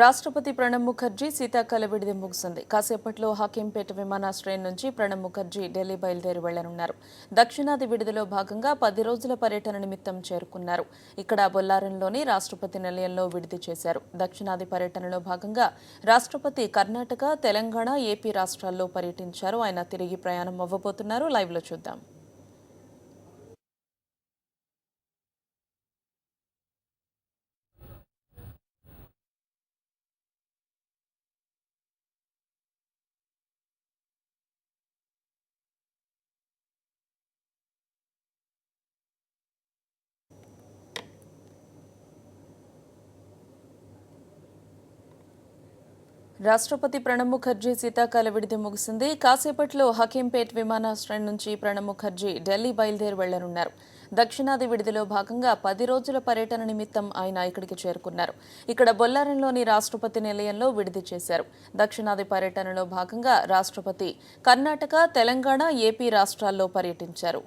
రాష్ట్రపతి ప్రణబ్ ముఖర్జీ శీతాకాల విడిది ముగిసింది. కాసేపట్లో హకీంపేట విమానాశ్రయం నుంచి ప్రణబ్ ముఖర్జీ ఢిల్లీ బయలుదేరి వెళ్లనున్నారు. దక్షిణాది విడుదలలో భాగంగా 10 రోజుల పర్యటన నిమిత్తం చేరుకున్నారు. ఇక్కడ బొల్లారంలోని రాష్ట్రపతి నిలయంలో విడిది చేశారు. దక్షిణాది పర్యటనలో భాగంగా రాష్ట్రపతి కర్ణాటక, తెలంగాణ, ఏపీ రాష్ట్రాల్లో పర్యటించారు. ఆయన తిరిగి ప్రయాణం అవ్వబోతున్నారు. లైవ్లో చూద్దాం. రాష్ట్రపతి ప్రణబ్ ముఖర్జీ శీతాకాల విడిది ముగిసింది. కాసేపట్లో హకీంపేట్ విమానాశ్రయం నుంచి ప్రణబ్ ముఖర్జీ ఢిల్లీ బయలుదేరి వెళ్లనున్నారు. దక్షిణాది విడిదిలో భాగంగా 10 రోజుల పర్యటన నిమిత్తం ఆయన ఇక్కడికి చేరుకున్నారు. ఇక్కడ బొల్లారంలోని రాష్ట్రపతి నిలయంలో విడిది చేశారు. దక్షిణాది పర్యటనలో భాగంగా రాష్ట్రపతి కర్ణాటక, తెలంగాణ, ఏపీ రాష్ట్రాల్లో పర్యటించారు.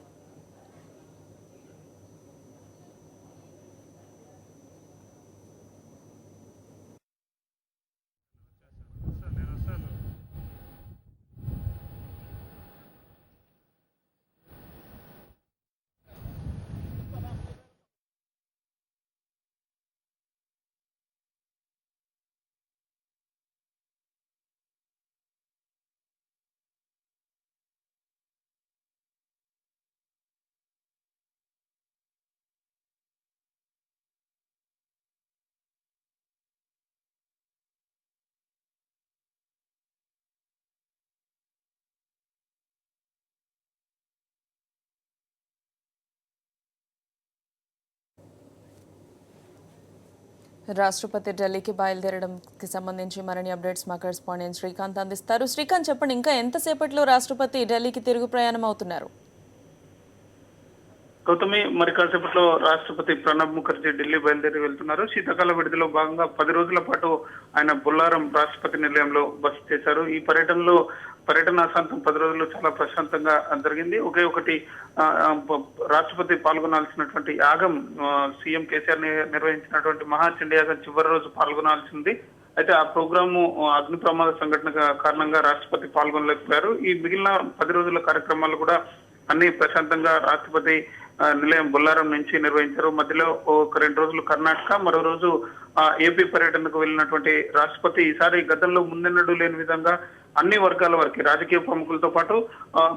రాష్ట్రపతి ఢిల్లీకి బయలుదేరడానికి సంబంధించి మరిన్ని అప్డేట్స్ మా కరెస్పాండెంట్ శ్రీకాంత్ అందిస్తారు. శ్రీకాంత్, చెప్పండి, ఇంకా ఎంతసేపట్లో రాష్ట్రపతి ఢిల్లీకి తిరుగు ప్రయాణం అవుతున్నారు? గౌతమి, మరి కాసేపట్లో రాష్ట్రపతి ప్రణబ్ ముఖర్జీ ఢిల్లీ బయలుదేరి వెళ్తున్నారు. శీతాకాల విడిదిలో భాగంగా 10 రోజుల పాటు ఆయన బొల్లారం రాష్ట్రపతి నిలయంలో బస చేశారు. ఈ పర్యటనాశాంతం 10 రోజులు చాలా ప్రశాంతంగా జరిగింది. ఒకే ఒకటి రాష్ట్రపతి పాల్గొనాల్సినటువంటి యాగం, సీఎం కేసీఆర్ నిర్వహించినటువంటి మహాచండీ యాగం చివరి రోజు పాల్గొనాల్సింది. అయితే ఆ ప్రోగ్రాము అగ్ని ప్రమాద సంఘటన కారణంగా రాష్ట్రపతి పాల్గొనలేకపోయారు. ఈ మిగిలిన 10 రోజుల కార్యక్రమాలు కూడా అన్ని ప్రశాంతంగా రాష్ట్రపతి నిలయం బొల్లారం నుంచి నిర్వహించారు. మధ్యలో ఒక 2 రోజులు కర్ణాటక, మరో రోజు ఏపీ పర్యటనకు వెళ్ళినటువంటి రాష్ట్రపతి ఈసారి గతంలో ముందెన్నడూ లేని విధంగా అన్ని వర్గాల వారికి, రాజకీయ ప్రముఖులతో పాటు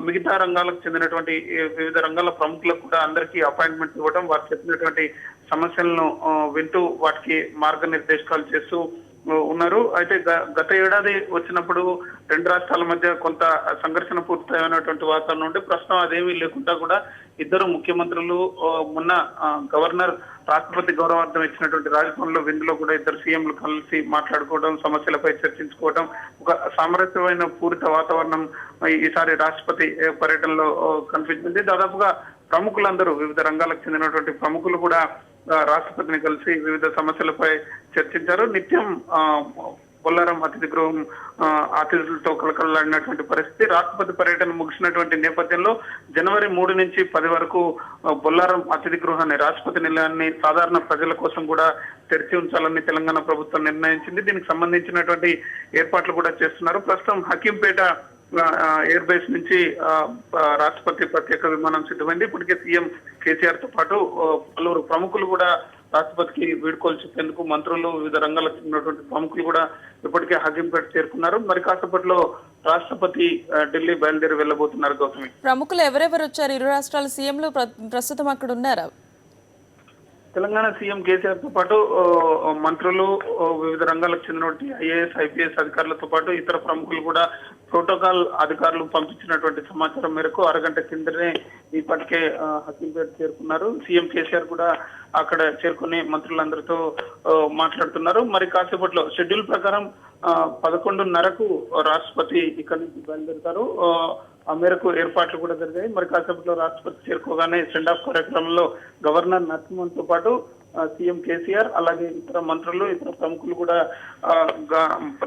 మిగతా రంగాలకు చెందినటువంటి వివిధ రంగాల ప్రముఖులకు కూడా అందరికీ అపాయింట్మెంట్ ఇవ్వడం, వారు చెప్పినటువంటి సమస్యలను వింటూ వాటికి మార్గనిర్దేశకాలు చేస్తూ ఉన్నారు. అయితే గత ఏడాది వచ్చినప్పుడు 2 రాష్ట్రాల మధ్య కొంత సంఘర్షణ పూర్తయినటువంటి వాతావరణం ఉంటే ప్రస్తుతం అదేమీ లేకుండా కూడా ఇద్దరు ముఖ్యమంత్రులు మొన్న గవర్నర్ రాష్ట్రపతి గౌరవార్థం ఇచ్చినటువంటి రాజభవన్ లో విందులో కూడా ఇద్దరు సీఎంలు కలిసి మాట్లాడుకోవడం, సమస్యలపై చర్చించుకోవడం, ఒక సామరస్యమైన పూరిత వాతావరణం ఈసారి రాష్ట్రపతి పర్యటనలో కనిపించింది. దాదాపుగా ప్రముఖులందరూ, వివిధ రంగాలకు చెందినటువంటి ప్రముఖులు కూడా రాష్ట్రపతిని కలిసి వివిధ సమస్యలపై చర్చించారు. నిత్యం బొల్లారం అతిథి గృహం అతిథులతో కలకలలాడినటువంటి పరిస్థితి. రాష్ట్రపతి పర్యటన ముగిసినటువంటి నేపథ్యంలో జనవరి 3 నుంచి 10 వరకు బొల్లారం అతిథి గృహాన్ని, రాష్ట్రపతి నిలయాన్ని సాధారణ ప్రజల కోసం కూడా తెరిచి ఉంచాలని తెలంగాణ ప్రభుత్వం నిర్ణయించింది. దీనికి సంబంధించినటువంటి ఏర్పాట్లు కూడా చేస్తున్నారు. ప్రస్తుతం హకీంపేట ఎయిర్ బేస్ నుంచి రాష్ట్రపతి ప్రత్యేక విమానం సిద్ధమైంది. ఇప్పటికే సీఎం కేసీఆర్ తో పాటు పలువురు ప్రముఖులు కూడా రాష్ట్రపతికి వీడ్కోలు చెప్పేందుకు, మంత్రులు, వివిధ రంగాలకు చెందినటువంటి ప్రముఖులు కూడా ఇప్పటికే హకీంపేట చేరుకున్నారు. మరి కాసేపట్లో రాష్ట్రపతి ఢిల్లీ బయలుదేరి వెళ్లబోతున్నారు. గౌతమి, ప్రముఖులు ఎవరెవరు వచ్చారు? ఇరు రాష్ట్రాల సీఎంలు ప్రస్తుతం అక్కడ ఉన్నారా? తెలంగాణ సీఎం కేసీఆర్ తో పాటు మంత్రులు, వివిధ రంగాలకు చెందినటువంటి ఐఏఎస్, ఐపీఎస్ అధికారులతో పాటు ఇతర ప్రముఖులు కూడా ప్రోటోకాల్ అధికారులు పంపించినటువంటి సమాచారం మేరకు అరగంట కిందనే ఇప్పటికే హకీంపేట చేరుకున్నారు. సీఎం కేసీఆర్ కూడా అక్కడ చేరుకుని మంత్రులందరితో మాట్లాడుతున్నారు. మరి కాసేపట్లో షెడ్యూల్ ప్రకారం 11:30కు రాష్ట్రపతి ఇక్కడి నుంచి బయలుదేరుతారు. ఆ మేరకు ఏర్పాట్లు కూడా జరిగాయి. మరి కాసేపట్లో రాష్ట్రపతి చేరుకోగానే సెండ్ ఆఫ్ కార్యక్రమంలో గవర్నర్ నరసింహన్ తో పాటు సీఎం కేసీఆర్, అలాగే ఇతర మంత్రులు, ఇతర ప్రముఖులు కూడా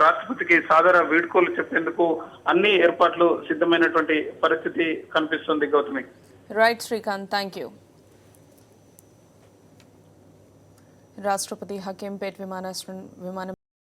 రాష్ట్రపతికి సాదర వీడ్కోలు చెప్పేందుకు అన్ని ఏర్పాట్లు సిద్ధమైనటువంటి పరిస్థితి కనిపిస్తుంది. Gautami, right Srikanth, thank you. రాష్ట్రపతి హకీంపేట్ విమానం